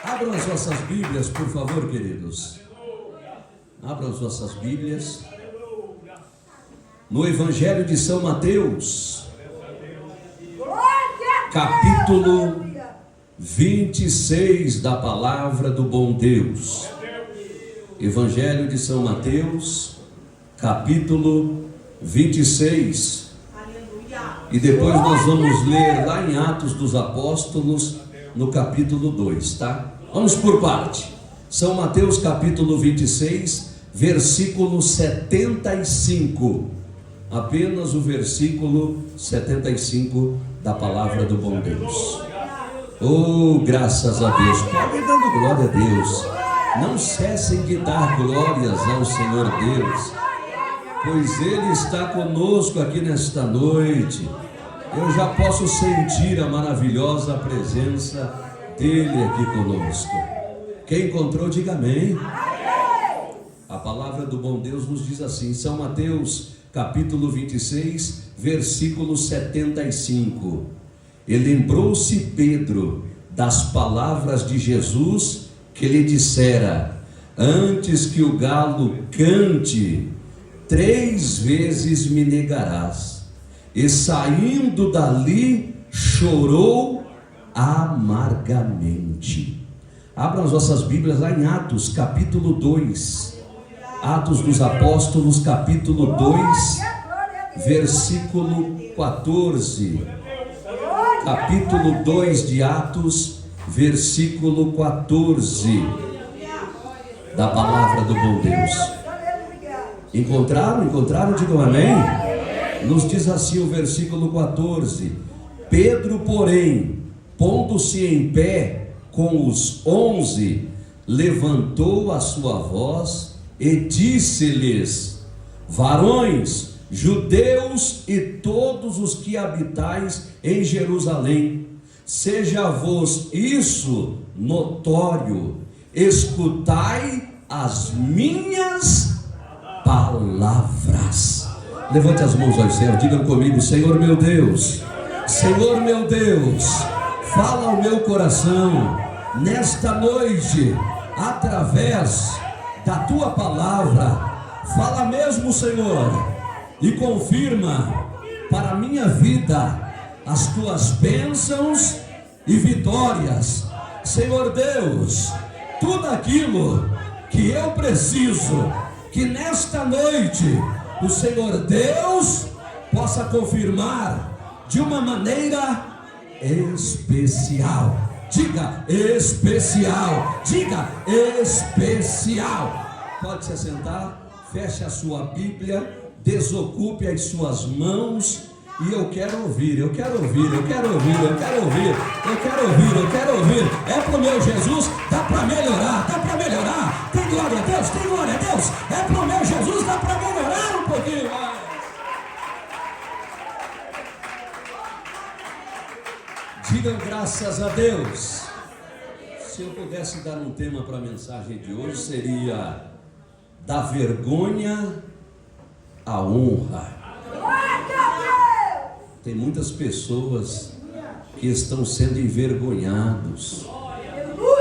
Abram as vossas Bíblias, por favor, queridos. Abram as vossas Bíblias. No Evangelho de São Mateus, capítulo 26 da Palavra do Bom Deus. Evangelho de São Mateus, capítulo 26. E depois nós vamos ler lá em Atos dos Apóstolos, no capítulo 2, tá? Vamos por parte. São Mateus, capítulo 26, versículo 75. Apenas o versículo 75 da Palavra do Bom Deus. Oh, graças a Deus. Podem dando glória a Deus. Não cessem de dar glórias ao Senhor Deus, pois Ele está conosco aqui nesta noite. Eu já posso sentir a maravilhosa presença dEle aqui conosco. Quem encontrou, diga amém. A palavra do bom Deus nos diz assim, São Mateus, capítulo 26, versículo 75. E lembrou-se Pedro das palavras de Jesus que lhe dissera: antes que o galo cante, 3 vezes me negarás. E saindo dali, chorou amargamente. Abram as vossas Bíblias lá em Atos, capítulo 2. Atos dos Apóstolos, capítulo 2, versículo 14. Capítulo 2 de Atos, versículo 14 da Palavra do Bom Deus. Encontraram? Encontraram? Digam amém. Nos diz assim o versículo 14: Pedro, porém, pondo-se em pé com os 11, levantou a sua voz e disse-lhes: varões, judeus e todos os que habitais em Jerusalém, seja-vos isso notório, escutai as minhas palavras. Levante as mãos ao céu, digam comigo: Senhor meu Deus, Senhor meu Deus, fala ao meu coração nesta noite, através da tua palavra. Fala mesmo, Senhor, e confirma para a minha vida as tuas bênçãos e vitórias. Senhor Deus, tudo aquilo que eu preciso, que nesta noite o Senhor Deus possa confirmar de uma maneira especial. Diga especial, diga especial. Pode se assentar, feche a sua Bíblia, desocupe as suas mãos. E eu quero ouvir, eu quero ouvir, eu quero ouvir, eu quero ouvir, eu quero ouvir, eu quero ouvir. É pro meu Jesus, dá para melhorar, dá para melhorar. Tem glória a Deus, tem glória a Deus. É pro meu Jesus, dá para melhorar um pouquinho mais. Digam graças a Deus. Se eu pudesse dar um tema para a mensagem de hoje, seria: da vergonha à honra. Tem muitas pessoas que estão sendo envergonhados,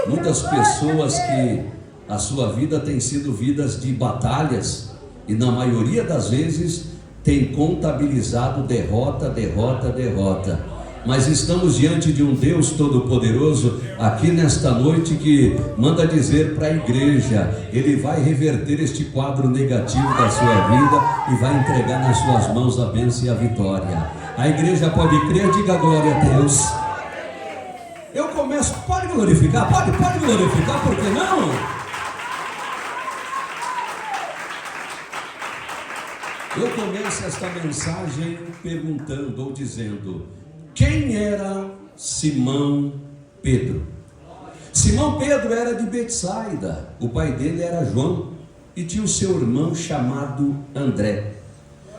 muitas pessoas que a sua vida tem sido vidas de batalhas, e na maioria das vezes tem contabilizado derrota, derrota, derrota. Mas estamos diante de um Deus Todo-Poderoso aqui nesta noite, que manda dizer para a igreja: Ele vai reverter este quadro negativo da sua vida e vai entregar nas suas mãos a bênção e a vitória. A igreja pode crer, diga glória a Deus. Eu começo, pode glorificar, pode glorificar, por que não? Eu começo esta mensagem perguntando ou dizendo: quem era Simão Pedro? Simão Pedro era de Betsaida, o pai dele era João e tinha o seu irmão chamado André.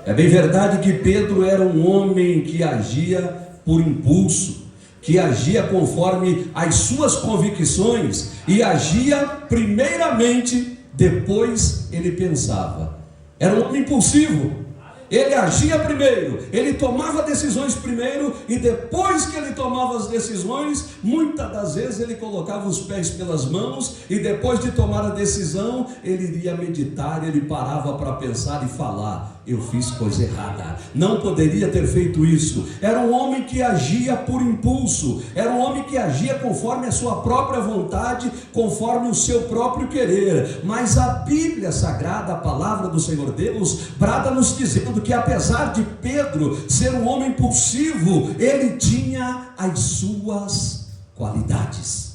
É bem verdade que Pedro era um homem que agia por impulso, que agia conforme as suas convicções e agia primeiramente, depois ele pensava. Era um homem impulsivo. Ele agia primeiro, ele tomava decisões primeiro, e depois que ele tomava as decisões, muitas das vezes ele colocava os pés pelas mãos, e depois de tomar a decisão, ele iria meditar, ele parava para pensar e falar: eu fiz coisa errada, não poderia ter feito isso. Era um homem que agia por impulso, era um homem que agia conforme a sua própria vontade, conforme o seu próprio querer. Mas a Bíblia Sagrada, a palavra do Senhor Deus, brada nos dizendo que apesar de Pedro ser um homem impulsivo, ele tinha as suas qualidades.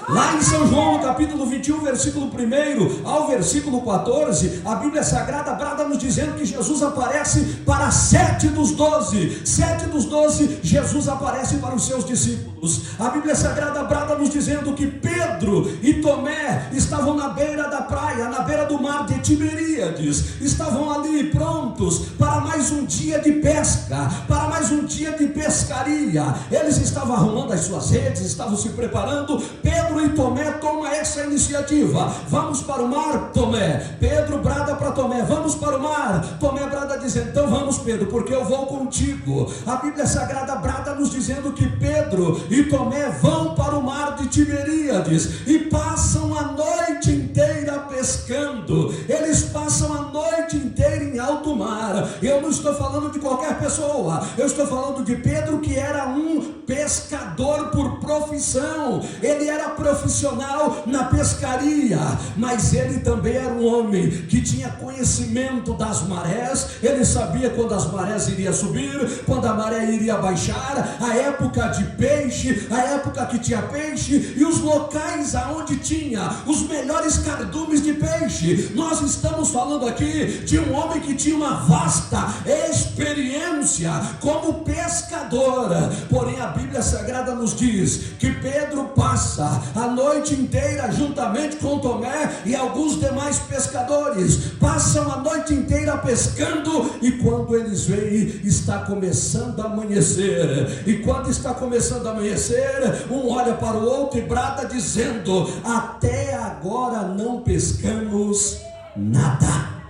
Lá em São João, no capítulo 21, versículo 1 ao versículo 14, a Bíblia Sagrada brada nos dizendo que Jesus aparece para 7 dos 12. 7 dos 12, Jesus aparece para os seus discípulos. A Bíblia Sagrada brada nos dizendo que Pedro e Tomé estavam na beira da praia, na beira do mar de Tiberíades. Estavam ali prontos para mais um dia de pesca, para mais um dia de pescaria. Eles estavam arrumando as suas redes, estavam se preparando. Pedro e Tomé tomam essa iniciativa: vamos para o mar, Tomé. Pedro brada para Tomé: vamos para o mar. Tomé brada dizendo: então vamos, Pedro, porque eu vou contigo. A Bíblia Sagrada brada nos dizendo que Pedro e Tomé vão para o mar de Tiberíades e passam a noite inteira pescando. Eles passam a noite inteira em alto mar. Eu não estou falando de qualquer pessoa, eu estou falando de Pedro, que era um pescador por profissão. Ele era profissional na pescaria, mas ele também era um homem que tinha conhecimento das marés. Ele sabia quando as marés iriam subir, quando a maré iria baixar, a época de peixe, a época que tinha peixe e os locais aonde tinha os melhores cardumes de peixe. Nós estamos falando aqui de um homem que tinha uma vasta experiência como pescador. Porém, a Bíblia Sagrada nos diz que Pedro passa a noite inteira juntamente com Tomé e alguns demais pescadores, passam a noite inteira pescando, e quando eles veem, está começando a amanhecer. E quando está começando a amanhecer, um olha para o outro e brada dizendo: até agora não pescamos nada.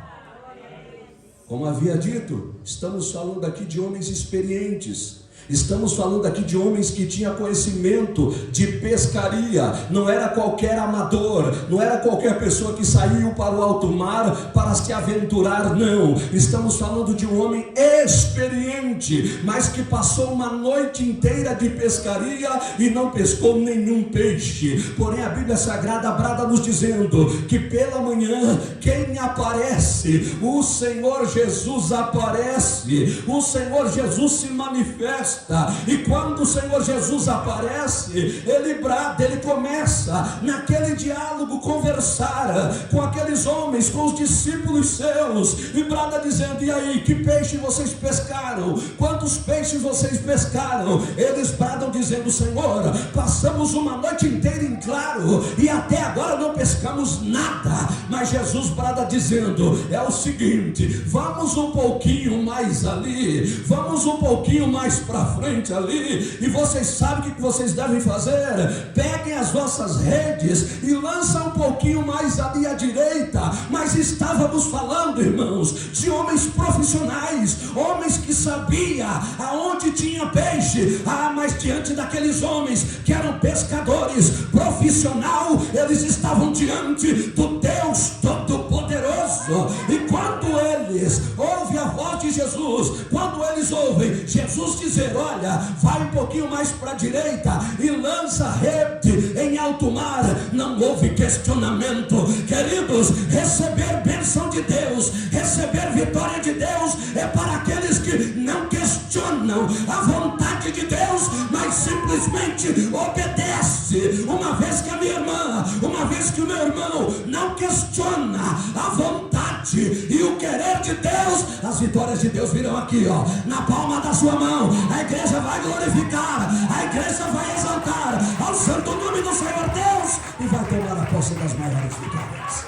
Como havia dito, estamos falando aqui de homens experientes. Estamos falando aqui de homens que tinham conhecimento de pescaria. Não era qualquer amador, não era qualquer pessoa que saiu para o alto mar para se aventurar, não. Estamos falando de um homem experiente, mas que passou uma noite inteira de pescaria e não pescou nenhum peixe. Porém, a Bíblia Sagrada brada nos dizendo que pela manhã, quem aparece? O Senhor Jesus aparece. O Senhor Jesus se manifesta. E quando o Senhor Jesus aparece, ele brada, ele começa naquele diálogo conversar com aqueles homens, com os discípulos seus, e brada dizendo: e aí, que peixe vocês pescaram? Quantos peixes vocês pescaram? Eles bradam dizendo: Senhor, passamos uma noite inteira em claro e até agora não pescamos nada. Mas Jesus brada dizendo: é o seguinte, vamos um pouquinho mais ali, vamos um pouquinho mais para frente ali, e vocês sabem o que vocês devem fazer? Peguem as vossas redes e lançam um pouquinho mais ali à direita. Mas estávamos falando, irmãos, de homens profissionais, homens que sabiam aonde tinha peixe. Mas diante daqueles homens que eram pescadores profissional, eles estavam diante do Deus Todo-Poderoso. E quando eles ouvem a voz de Jesus, quando eles ouvem Jesus dizer: olha, vai um pouquinho mais para a direita e lança a rede em alto mar, não houve questionamento. Queridos, receber bênção de Deus, receber vitória de Deus é para aqueles que não questionam a vontade de Deus, mas simplesmente obedece. Uma vez que a minha irmã, uma vez que o meu irmão não questiona a vontade e o querer de Deus, as vitórias de Deus virão aqui, ó, na palma da sua mão. A igreja vai glorificar, a igreja vai exaltar ao santo nome do Senhor Deus e vai tomar a posse das maiores vitórias.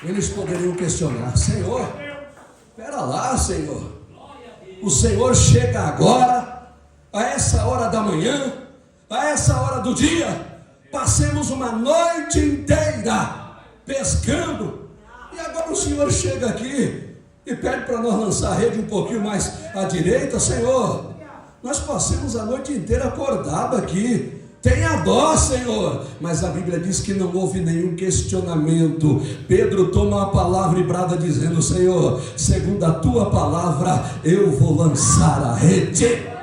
Eles poderiam questionar: Senhor, espera lá, Senhor, o Senhor chega agora, a essa hora da manhã, a essa hora do dia, passemos uma noite inteira pescando. E agora o Senhor chega aqui e pede para nós lançar a rede um pouquinho mais à direita. Senhor, nós passamos a noite inteira acordado aqui. Tenha dó, Senhor. Mas a Bíblia diz que não houve nenhum questionamento. Pedro toma a palavra e brada dizendo: Senhor, segundo a tua palavra, eu vou lançar a rede.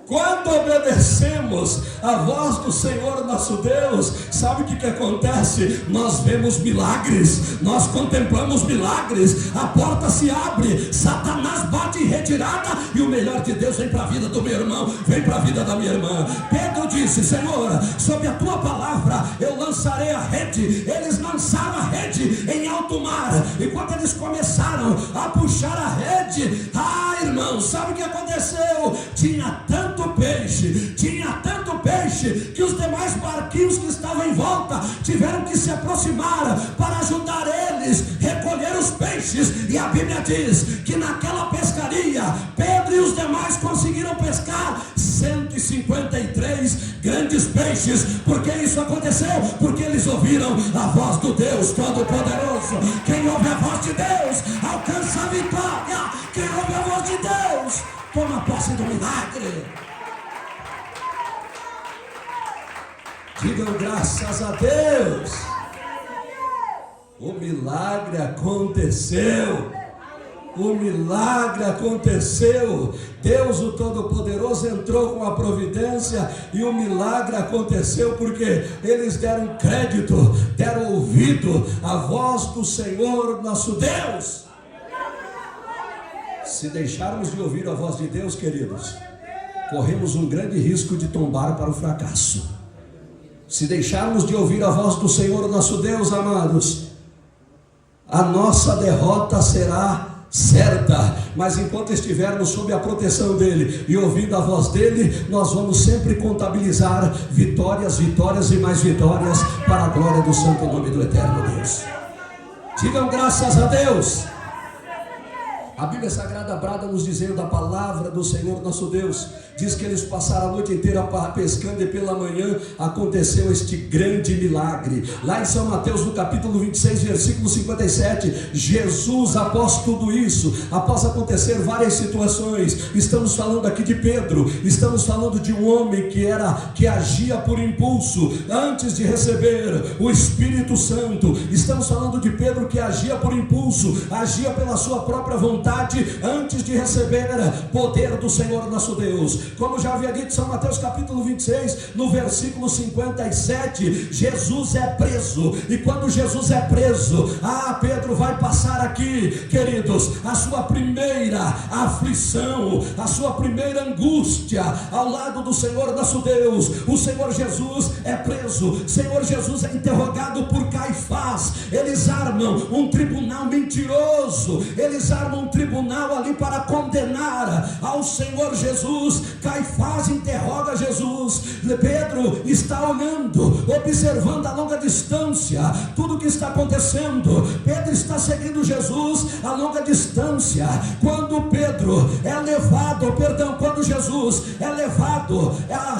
Quando obedecemos a voz do Senhor nosso Deus, sabe o que acontece? Nós vemos milagres, nós contemplamos milagres, a porta se abre, Satanás bate em retirada, e o melhor de Deus vem para a vida do meu irmão, vem para a vida da minha irmã. Pedro disse: Senhor, sob a tua palavra eu lançarei a rede. Eles lançaram a rede em alto mar, e quando eles começaram a puxar a rede, irmão, sabe o que aconteceu? Tinha tanto peixe, que os demais barquinhos que estavam em volta tiveram que se aproximar para ajudar eles a recolher os peixes. E a Bíblia diz que naquela pescaria, Pedro e os demais conseguiram pescar 153 grandes peixes. Por que isso aconteceu? Porque eles ouviram a voz do Deus Todo-Poderoso. Quem ouve a voz de Deus alcança a vitória. Quem ouve a voz de Deus toma posse do milagre. Digam graças a Deus. O milagre aconteceu. O milagre aconteceu. Deus, o Todo-Poderoso, entrou com a providência, e o milagre aconteceu porque eles deram crédito, deram ouvido à voz do Senhor nosso Deus. Se deixarmos de ouvir a voz de Deus, queridos, corremos um grande risco de tombar para o fracasso. Se deixarmos de ouvir a voz do Senhor nosso Deus, amados, a nossa derrota será certa. Mas enquanto estivermos sob a proteção dele e ouvindo a voz dele, nós vamos sempre contabilizar vitórias, vitórias e mais vitórias, para a glória do santo nome do eterno Deus. Digam graças a Deus. A Bíblia Sagrada brada nos dizendo a palavra do Senhor nosso Deus. Diz que eles passaram a noite inteira pescando, e pela manhã aconteceu este grande milagre. Lá em São Mateus, no capítulo 26, versículo 57, Jesus, após tudo isso, após acontecer várias situações, estamos falando aqui de Pedro, estamos falando de um homem que agia por impulso, antes de receber o Espírito Santo. Estamos falando de Pedro que agia por impulso, agia pela sua própria vontade, antes de receber poder do Senhor nosso Deus. Como já havia dito, São Mateus capítulo 26, no versículo 57, Jesus é preso. E quando Jesus é preso, Pedro vai passar aqui, queridos, a sua primeira aflição, a sua primeira angústia, ao lado do Senhor nosso Deus. O Senhor Jesus é preso, o Senhor Jesus é interrogado por Caifás. Eles armam um tribunal mentiroso, eles armam um tribunal ali para condenar ao Senhor Jesus. Caifás interroga Jesus. Pedro está olhando, observando a longa distância tudo o que está acontecendo. Pedro está seguindo Jesus a longa distância. Quando quando Jesus é levado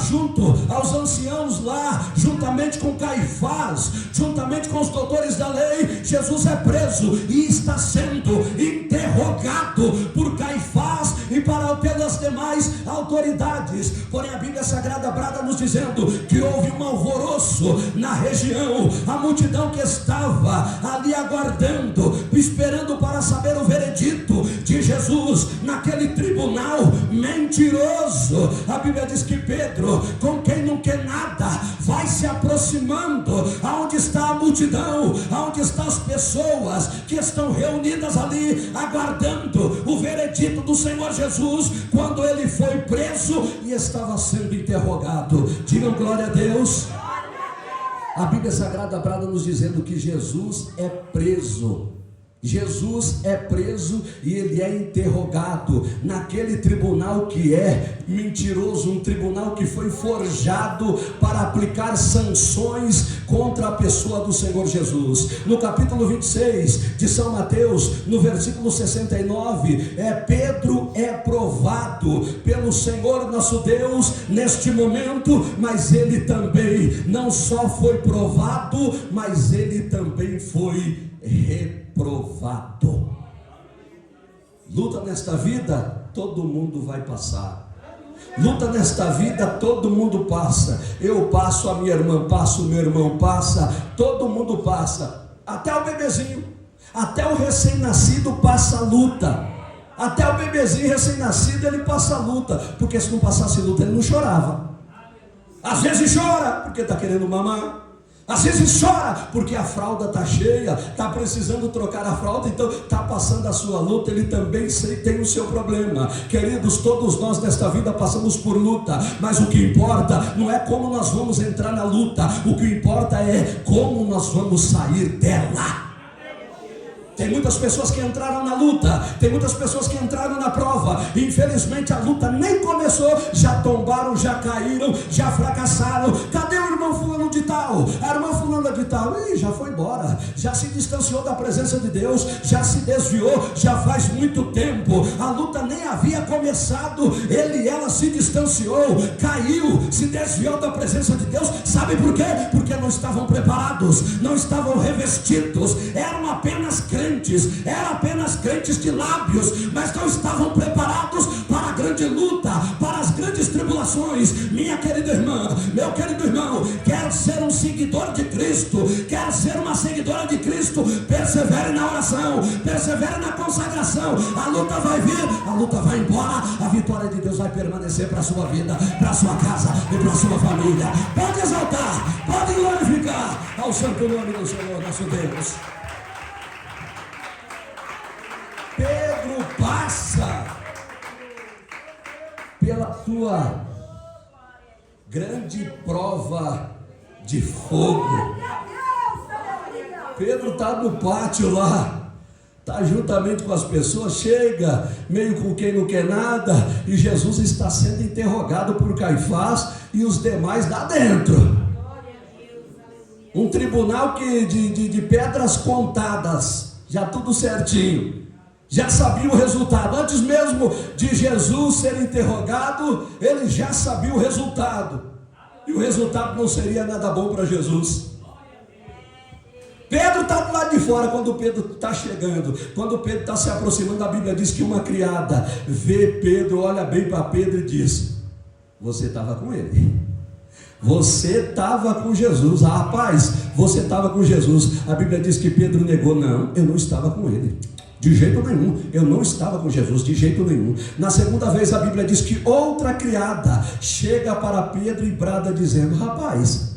junto aos anciãos lá, juntamente com Caifás, juntamente com os doutores da lei, Jesus é preso e está sendo interrogado por Caifás e pelas demais autoridades. Porém a Bíblia Sagrada brada nos dizendo que houve um alvoroço na região, a multidão que estava ali aguardando, esperando para saber o veredito de Jesus naquele tribunal mentiroso. A Bíblia diz que Pedro, com quem não quer nada, vai se aproximando aonde está a multidão, aonde estão as pessoas que estão reunidas ali aguardando o veredito do Senhor Jesus, quando ele foi preso e estava sendo interrogado. Digam glória a Deus. A Bíblia Sagrada brada nos dizendo que Jesus é preso Jesus é preso e ele é interrogado naquele tribunal que é mentiroso, um tribunal que foi forjado para aplicar sanções contra a pessoa do Senhor Jesus. No capítulo 26 de São Mateus, no versículo 69, Pedro é provado pelo Senhor nosso Deus neste momento, mas ele também não só foi provado, mas ele também foi reprovado. Luta nesta vida, todo mundo vai passar. Luta nesta vida, todo mundo passa. Eu passo, a minha irmã passa, o meu irmão passa, todo mundo passa. Até o bebezinho, até o recém-nascido passa a luta. Até o bebezinho recém-nascido ele passa a luta, porque se não passasse luta ele não chorava. Às vezes chora porque está querendo mamar. Às vezes chora porque a fralda está cheia, está precisando trocar a fralda, então está passando a sua luta. Ele também tem o seu problema. Queridos, todos nós nesta vida passamos por luta, mas o que importa não é como nós vamos entrar na luta, o que importa é como nós vamos sair dela. Tem muitas pessoas que entraram na luta, tem muitas pessoas que entraram na prova, e infelizmente a luta nem começou, já tombaram, já caíram, já fracassaram. Cadê o irmão fulano de tal? A irmã fulana de tal? Já foi embora, já se distanciou da presença de Deus, já se desviou, já faz muito tempo. A luta nem havia começado, ele e ela se distanciou, caiu, se desviou da presença de Deus. Sabe por quê? Porque não estavam preparados, não estavam revestidos, eram apenas crentes de lábios, mas não estavam preparados para a grande luta, para as grandes tribulações. Minha querida irmã, meu querido irmão, quer ser um seguidor de Cristo, quer ser uma seguidora de Cristo, persevere na oração, persevere na consagração. A luta vai vir, a luta vai embora, a vitória de Deus vai permanecer para a sua vida, para a sua casa e para a sua família. Pode exaltar, pode glorificar ao santo nome do Senhor nosso Deus. Pedro passa pela tua grande prova de fogo. Pedro está no pátio lá, está juntamente com as pessoas, chega meio com quem não quer nada, e Jesus está sendo interrogado por Caifás e os demais lá dentro. Um tribunal de pedras contadas, já tudo certinho. Já sabia o resultado, antes mesmo de Jesus ser interrogado, ele já sabia o resultado, e o resultado não seria nada bom para Jesus. Pedro está do lado de fora. Quando Pedro está chegando, quando Pedro está se aproximando, a Bíblia diz que uma criada vê Pedro, olha bem para Pedro e diz: você estava com ele, você estava com Jesus. Rapaz, você estava com Jesus. A Bíblia diz que Pedro negou: não, eu não estava com ele, de jeito nenhum, eu não estava com Jesus, de jeito nenhum. Na segunda vez a Bíblia diz que outra criada chega para Pedro e brada dizendo: rapaz,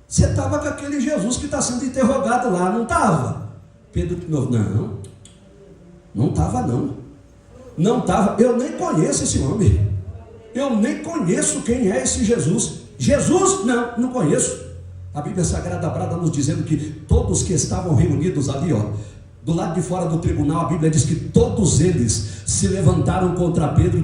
você estava com aquele Jesus que está sendo interrogado lá, não estava? Pedro de novo: não estava não, não estava, eu nem conheço esse homem, eu nem conheço quem é esse Jesus. Jesus? Não conheço. A Bíblia Sagrada brada nos dizendo que todos que estavam reunidos ali, do lado de fora do tribunal, a Bíblia diz que todos eles se levantaram contra Pedro,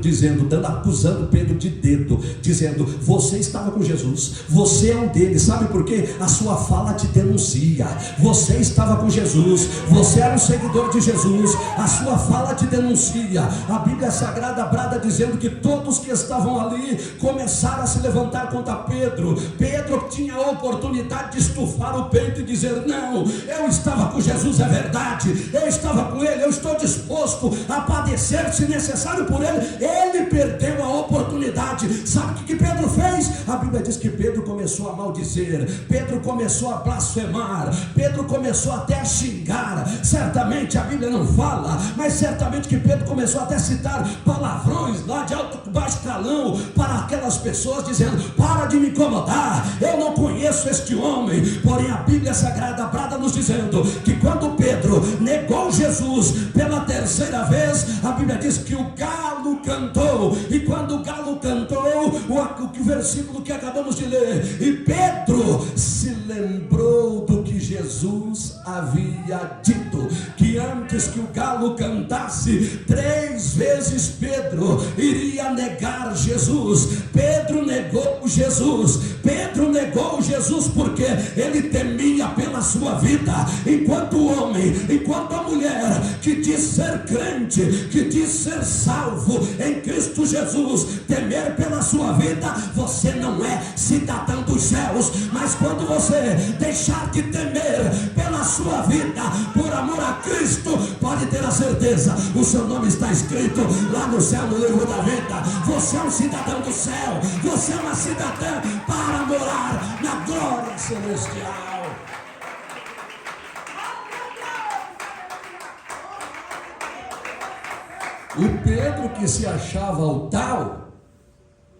acusando Pedro de dedo, dizendo: você estava com Jesus, você é um deles. Sabe por quê? A sua fala te denuncia. Você estava com Jesus, você era um seguidor de Jesus, a sua fala te denuncia. A Bíblia Sagrada brada dizendo que todos que estavam ali começaram a se levantar contra Pedro. Pedro tinha a oportunidade de estufar o peito e dizer: não, eu estava com Jesus, é verdade, eu estava com ele, eu estou disposto a padecer se necessário por ele. Ele perdeu a oportunidade. Sabe o que Pedro fez? A Bíblia diz que Pedro começou a maldizer, Pedro começou a blasfemar, Pedro começou até a xingar. Certamente a Bíblia não fala, mas certamente que Pedro começou até a citar palavrões lá de alto baixo calão para aquelas pessoas, dizendo: para de me incomodar, eu não conheço este homem. Porém a Bíblia Sagrada brada nos dizendo que quando Pedro negou Jesus pela terceira vez, a Bíblia diz que o galo cantou. E quando o galo cantou, o versículo que acabamos de ler, e Pedro se lembrou do que Jesus havia dito, que antes galo cantasse, 3 vezes Pedro iria negar Jesus. Pedro negou Jesus. Pedro negou Jesus porque ele temia pela sua vida. Enquanto o homem, enquanto a mulher que diz ser crente, que diz ser salvo em Cristo Jesus, temer pela sua vida, você não é cidadão dos céus. Mas quando você deixar de temer pela sua vida, por amor a Cristo, pode ter a certeza, o seu nome está escrito lá no céu, no livro da vida. Você é um cidadão do céu, você é uma cidadã para morar na glória celestial. O Pedro que se achava o tal,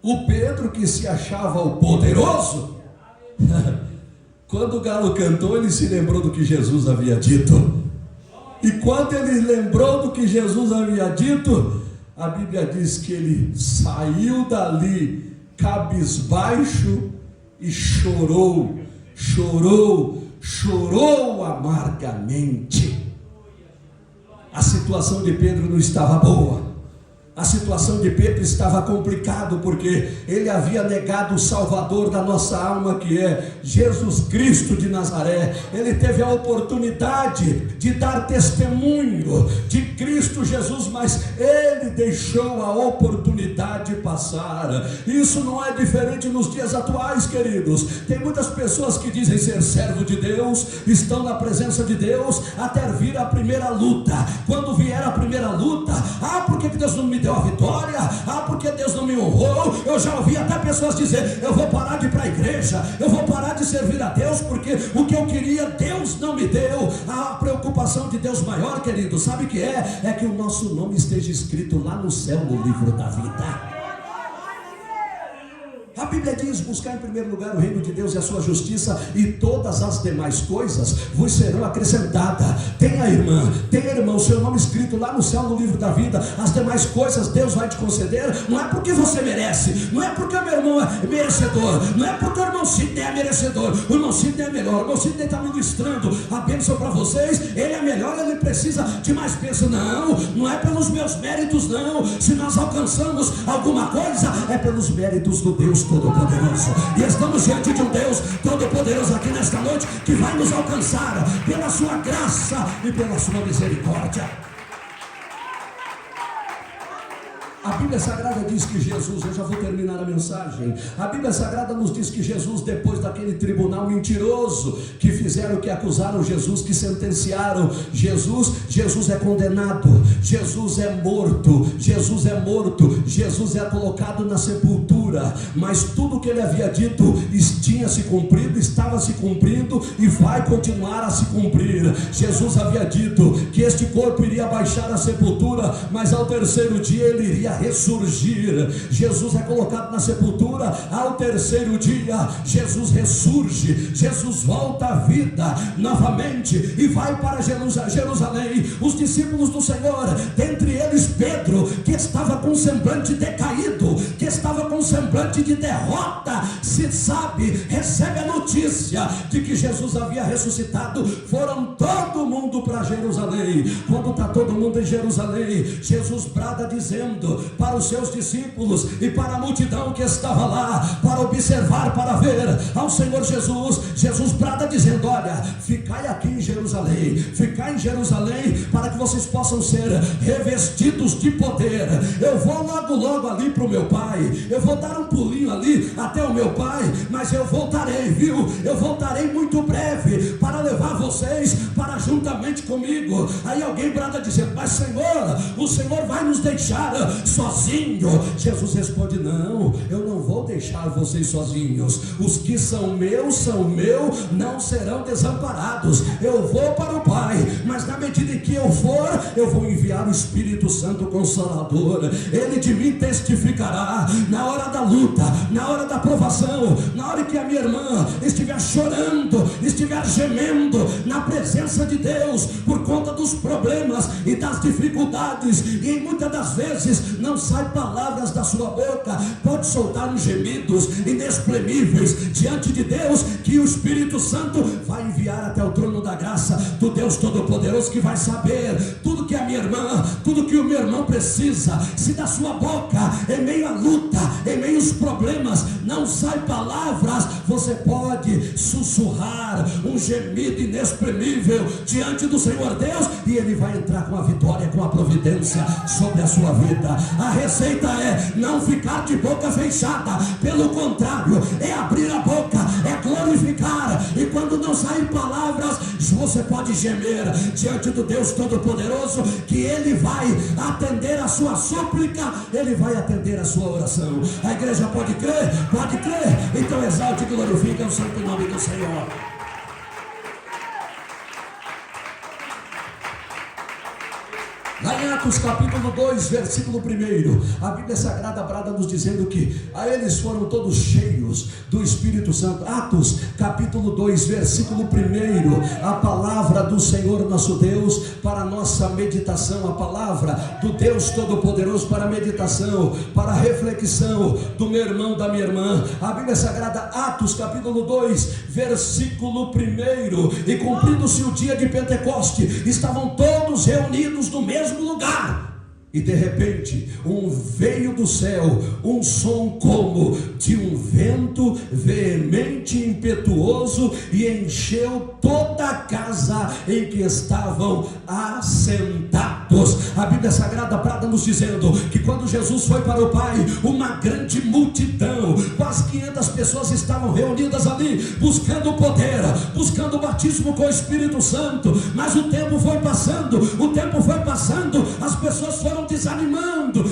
o Pedro que se achava o poderoso, quando o galo cantou, ele se lembrou do que Jesus havia dito. E quando ele lembrou do que Jesus havia dito, a Bíblia diz que ele saiu dali cabisbaixo e chorou amargamente. A situação de Pedro não estava boa. A situação de Pedro estava complicada, porque ele havia negado o Salvador da nossa alma, que é Jesus Cristo de Nazaré. Ele teve a oportunidade de dar testemunho de Cristo Jesus, mas ele deixou a oportunidade passar. Isso não é diferente nos dias atuais, queridos. Tem muitas pessoas que dizem ser servo de Deus, estão na presença de Deus, até vir a primeira luta. Quando vier a primeira luta, porque Deus não me deu a vitória, porque Deus não me honrou. Eu já ouvi até pessoas dizer: eu vou parar de ir para a igreja, eu vou parar de servir a Deus, porque o que eu queria Deus não me deu. A preocupação de Deus maior, querido, sabe o que é? É que o nosso nome esteja escrito lá no céu, no livro da vida. A Bíblia diz: buscar em primeiro lugar o reino de Deus e a sua justiça, e todas as demais coisas vos serão acrescentadas. Tenha, irmã, tenha, irmão, o seu nome escrito lá no céu, no livro da vida. As demais coisas Deus vai te conceder. Não é porque você merece, não é porque o meu irmão é merecedor, não é porque o irmão Sidney é merecedor. O irmão Sidney é melhor, o irmão Sidney está ministrando a bênção para vocês, ele é melhor, ele precisa de mais bênção. Não é pelos meus méritos, não. Se nós alcançamos alguma coisa, é pelos méritos do Deus Todo-Poderoso. E estamos diante de um Deus Todo-Poderoso aqui nesta noite, que vai nos alcançar pela sua graça e pela sua misericórdia. A Bíblia Sagrada diz que Jesus, eu já vou terminar a mensagem. A Bíblia Sagrada nos diz que Jesus, depois daquele tribunal mentiroso, que fizeram, que acusaram Jesus, que sentenciaram Jesus é condenado, Jesus é morto, Jesus é colocado na sepultura. Mas tudo que ele havia dito tinha se cumprido, estava se cumprindo e vai continuar a se cumprir. Jesus havia dito que este corpo iria baixar a sepultura, mas ao terceiro dia ele iria ressurgir. Jesus é colocado na sepultura, ao terceiro dia Jesus ressurge, Jesus volta à vida novamente e vai para Jerusalém. Os discípulos do Senhor, dentre eles Pedro, que estava com semblante decaído, que estava com semblante de derrota, se sabe, recebe a notícia de que Jesus havia ressuscitado. Foram todo mundo para Jerusalém. Quando está todo mundo em Jerusalém, Jesus brada dizendo para os seus discípulos e para a multidão que estava lá para observar, para ver ao Senhor Jesus. Jesus brada dizendo: olha, ficai aqui em Jerusalém, ficai em Jerusalém, para que vocês possam ser revestidos de poder. Eu vou logo ali para o meu Pai, eu vou dar um pulinho ali até o meu Pai, mas eu voltarei, viu? Eu voltarei muito breve para levar vocês para juntamente comigo. Aí alguém brada dizendo: mas Senhor, o Senhor vai nos deixar sozinho? Jesus responde: não, eu não vou deixar vocês sozinhos. Os que são meus, não serão desamparados. Eu vou para o Pai, mas na medida em que eu for, eu vou enviar o Espírito Santo Consolador. Ele de mim testificará na hora da luta, na hora da provação, na hora que a minha irmã estiver chorando, estiver gemendo na presença de Deus por conta dos problemas e das dificuldades, e muitas das vezes não sai palavras da sua boca. Pode soltar um gemido, gemidos inexprimíveis diante de Deus, que o Espírito Santo vai enviar até o trono da graça do Deus Todo-Poderoso, que vai saber tudo que a minha irmã, tudo que o meu irmão precisa. Se da sua boca, em meio à luta, em meio aos problemas, não sai palavras, você pode sussurrar um gemido inexprimível diante do Senhor Deus, e Ele vai entrar com a vitória, com a providência sobre a sua vida. A receita é não ficar de boca fechada, pelo contrário, é abrir a boca, é glorificar, e quando não sair palavras, você pode gemer diante do Deus Todo-Poderoso, que Ele vai atender a sua súplica, Ele vai atender a sua oração. A igreja pode crer? Pode crer? Então exalte e glorifique o santo nome do Senhor. Lá em Atos capítulo 2, versículo 1, a Bíblia Sagrada brada nos dizendo que a eles foram todos cheios do Espírito Santo. Atos capítulo 2, versículo 1, a palavra do Senhor nosso Deus para a nossa meditação, a palavra do Deus Todo-Poderoso para a meditação, para a reflexão do meu irmão, da minha irmã. A Bíblia Sagrada, Atos capítulo 2, versículo 1, e cumprindo-se o dia de Pentecoste, estavam todos reunidos no mesmo lugar, e de repente veio do céu um som como de um vento veemente e impetuoso, e encheu toda a casa em que estavam assentados. A Bíblia Sagrada brada nos dizendo que quando Jesus foi para o Pai, uma grande multidão, quase 500 pessoas estavam reunidas ali, buscando o poder, buscando o batismo com o Espírito Santo. Mas o tempo foi passando, as pessoas foram desanimando,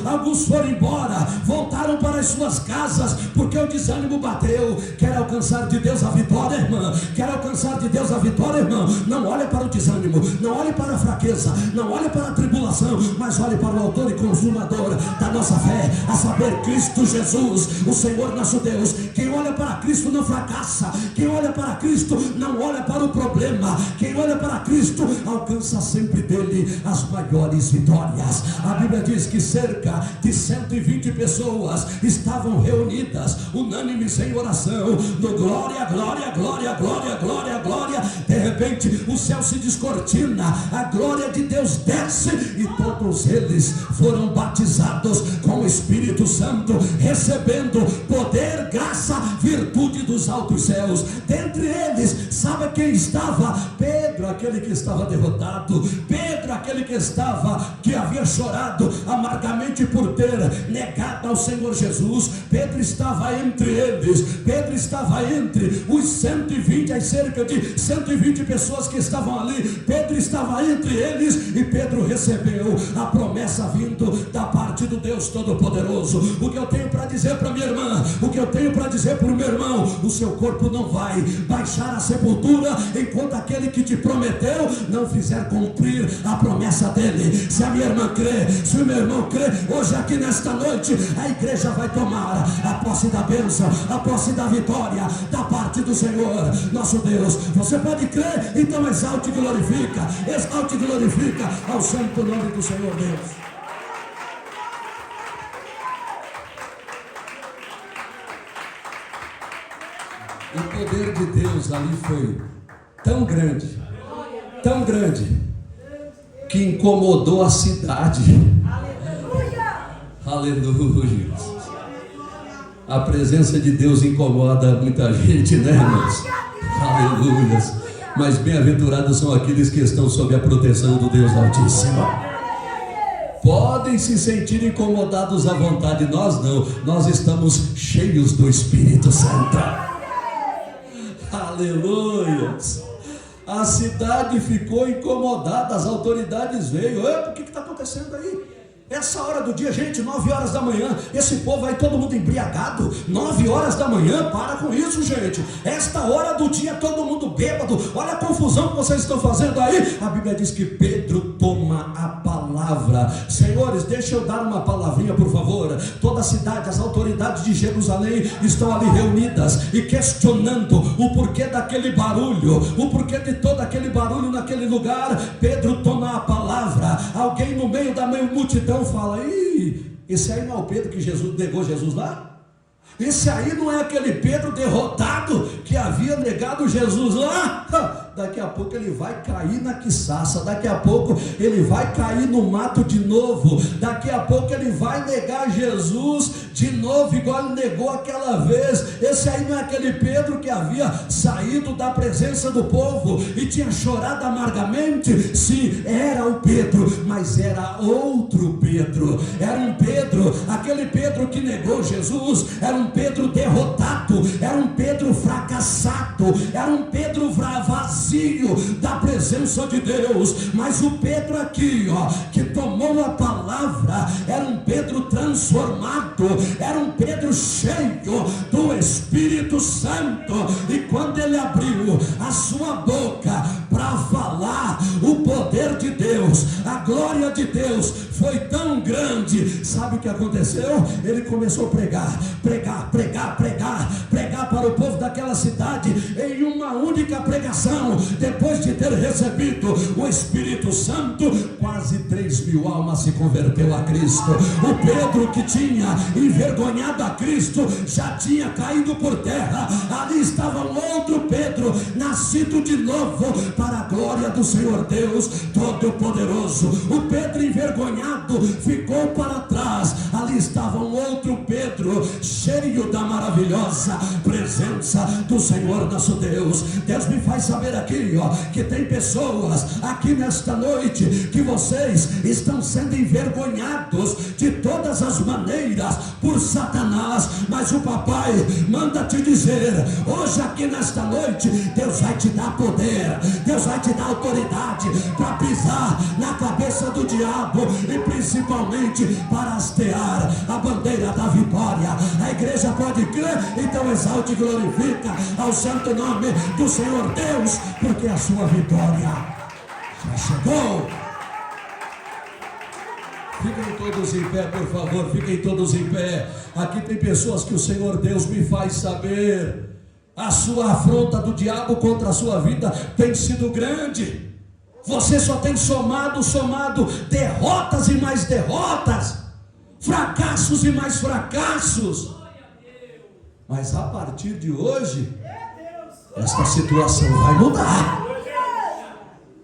alguns foram embora, voltaram para as suas casas, porque o desânimo bateu. Quer alcançar de Deus a vitória, irmã? Quer alcançar de Deus a vitória, irmão? Não olhe para o desânimo, não olhe para a fraqueza, não olhe para a tribulação, mas olhe para o autor e consumador da nossa fé, a saber, Cristo Jesus, o Senhor nosso Deus. Quem olha para Cristo não fracassa, quem olha para Cristo não olha para o problema, quem olha para Cristo alcança sempre dele as maiores vitórias. A Bíblia diz que cerca de 120 pessoas estavam reunidas, unânimes em oração, no glória, glória, glória, glória, glória, glória. De repente o céu se descortina, a glória de Deus desce, e todos eles foram batizados com o Espírito Santo, recebendo poder, graça, virtude dos altos céus. Dentre eles, sabe quem estava? Pedro, aquele que estava derrotado, Pedro, aquele que havia chorado amargamente por ter negado ao Senhor Jesus. Pedro estava entre eles, Pedro estava entre os 120, as cerca de 120 pessoas que estavam ali. Pedro estava entre eles, e Pedro recebeu a promessa vindo da parte do Deus Todo-Poderoso. O que eu tenho para dizer para minha irmã, o que eu tenho para dizer para o meu irmão: o seu corpo não vai baixar a sepultura enquanto aquele que te prometeu não fizer cumprir a promessa dele. Se a minha irmã crê, se o meu irmão crê, hoje aqui nesta noite a igreja vai tomar a posse da bênção, a posse da vitória da parte do Senhor nosso Deus. Você pode crer? Então exalte e glorifica ao santo nome do Senhor Deus. O poder de Deus ali foi tão grande, que incomodou a cidade. Aleluia. A presença de Deus incomoda muita gente, né, irmãos? Aleluia. Mas bem-aventurados são aqueles que estão sob a proteção do Deus Altíssimo. Podem se sentir incomodados à vontade, nós não. Nós estamos cheios do Espírito Santo. Aleluia. A cidade ficou incomodada, as autoridades veio. O que está acontecendo aí? Essa hora do dia, gente, 9 horas da manhã, esse povo aí todo mundo embriagado, 9 horas da manhã, para com isso, gente. Esta hora do dia, todo mundo bêbado, olha a confusão que vocês estão fazendo aí. A Bíblia diz que Pedro toma a palavra. Senhores, deixa eu dar uma palavrinha, por favor. Toda a cidade, as autoridades de Jerusalém estão ali reunidas e questionando o porquê daquele barulho, o porquê de todo aquele barulho naquele lugar. Pedro toma a palavra. Alguém no meio da multidão fala: Esse aí não é o Pedro que negou Jesus lá? Esse aí não é aquele Pedro derrotado que havia negado Jesus lá? Daqui a pouco ele vai cair na quiçaça, daqui a pouco ele vai cair no mato de novo, daqui a pouco ele vai negar Jesus de novo, igual ele negou aquela vez. Esse aí não é aquele Pedro que havia saído da presença do povo e tinha chorado amargamente? Sim, era o Pedro, mas era outro Pedro. Era um Pedro, aquele Pedro que negou Jesus, era um Pedro derrotado, era um Pedro fracassado, era um Pedro vazio da presença de Deus. Mas o Pedro aqui, que tomou a palavra, era um Pedro transformado, era um Pedro cheio do Espírito Santo. E quando ele abriu a sua boca para falar, o poder de Deus, a glória de Deus foi tão grande. Sabe o que aconteceu? Ele começou a pregar para o povo daquela cidade em uma única pregação. Depois de ter recebido o Espírito Santo, quase 3.000 almas se converteu a Cristo. O Pedro que tinha envergonhado a Cristo já tinha caído por terra. Ali estava um outro Pedro, nascido de novo para a glória do Senhor Deus Todo-Poderoso. O Pedro envergonhado ficou para trás. Ali estava um outro Pedro, cheio da maravilhosa presença do Senhor nosso Deus. Deus me faz saber aqui, que tem pessoas aqui nesta noite que vocês estão sendo envergonhados de todas as maneiras por Satanás, mas o papai manda te dizer hoje aqui nesta noite: Deus vai te dar poder, Deus vai te dar autoridade para pisar na cabeça do diabo e principalmente para hastear a bandeira da vitória. A igreja pode crer? Então exalte e glorifica ao santo nome do Senhor Deus, porque a sua vitória já chegou. Fiquem todos em pé, por favor, fiquem todos em pé. Aqui tem pessoas que o Senhor Deus me faz saber: a sua afronta do diabo contra a sua vida tem sido grande. Você só tem somado derrotas e mais derrotas, fracassos e mais fracassos. Mas a partir de hoje, esta situação vai mudar.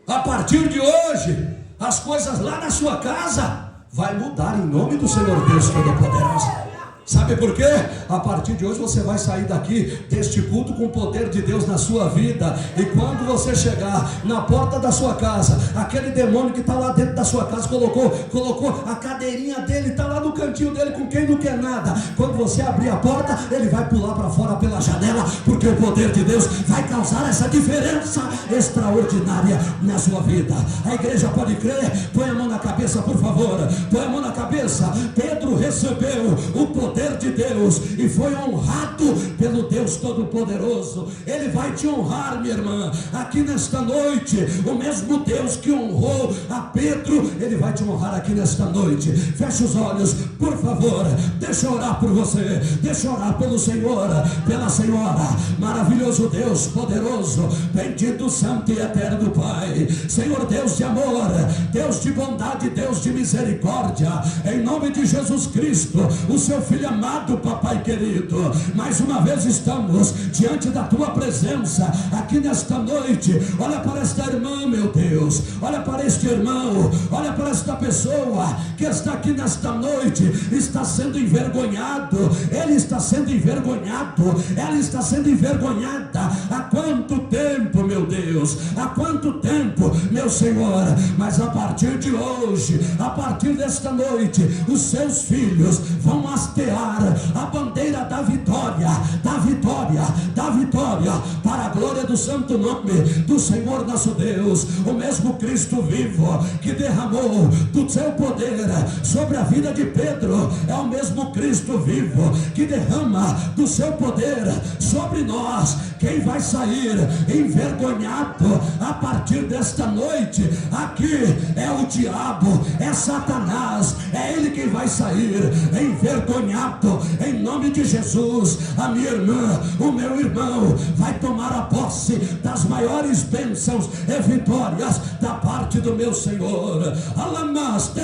A partir de hoje, as coisas lá na sua casa vai mudar em nome do Senhor Deus Todo-Poderoso. Sabe por quê? A partir de hoje você vai sair daqui deste culto com o poder de Deus na sua vida. E quando você chegar na porta da sua casa, aquele demônio que está lá dentro da sua casa colocou a cadeirinha dele, está lá no cantinho dele com quem não quer nada. Quando você abrir a porta, ele vai pular para fora pela janela, porque o poder de Deus vai causar essa diferença extraordinária na sua vida. A igreja pode crer? Põe a mão na cabeça, por favor. Põe a mão na cabeça. Pedro recebeu o poder de Deus e foi honrado pelo Deus Todo-Poderoso. Ele vai te honrar, minha irmã, aqui nesta noite. O mesmo Deus que honrou a Pedro, ele vai te honrar aqui nesta noite. Feche os olhos, por favor. Deixa eu orar por você, deixa eu orar pelo Senhor, pela Senhora. Maravilhoso Deus, poderoso, bendito, santo e eterno Pai, Senhor Deus de amor, Deus de bondade, Deus de misericórdia, em nome de Jesus Cristo, o seu Filho amado, papai querido, mais uma vez estamos diante da tua presença aqui nesta noite. Olha para esta irmã, meu Deus, olha para este irmão, olha para esta pessoa que está aqui nesta noite, está sendo envergonhado, ele está sendo envergonhado, ela está sendo envergonhada. Há quanto tempo, meu Deus, há quanto tempo, meu Senhor? Mas a partir de hoje, a partir desta noite, os seus filhos vão hastear a bandeira da vitória, da vitória, da vitória, para a glória do santo nome do Senhor nosso Deus. O mesmo Cristo vivo que derramou do seu poder sobre a vida de Pedro, é o mesmo Cristo vivo que derrama do seu poder sobre nós. Quem vai sair envergonhado a partir desta noite aqui é o diabo, é Satanás, é ele quem vai sair envergonhado em nome de Jesus. A minha irmã, o meu irmão vai tomar a posse posse das maiores bênçãos e vitórias da parte do meu Senhor. Alamaste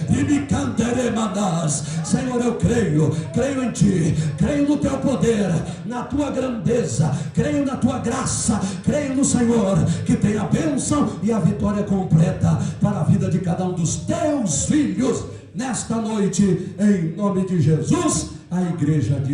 e me canteremadas. Senhor, eu creio em ti, creio no teu poder, na tua grandeza, creio na tua graça, creio no Senhor, que tem a bênção e a vitória completa para a vida de cada um dos teus filhos nesta noite, em nome de Jesus. A igreja diz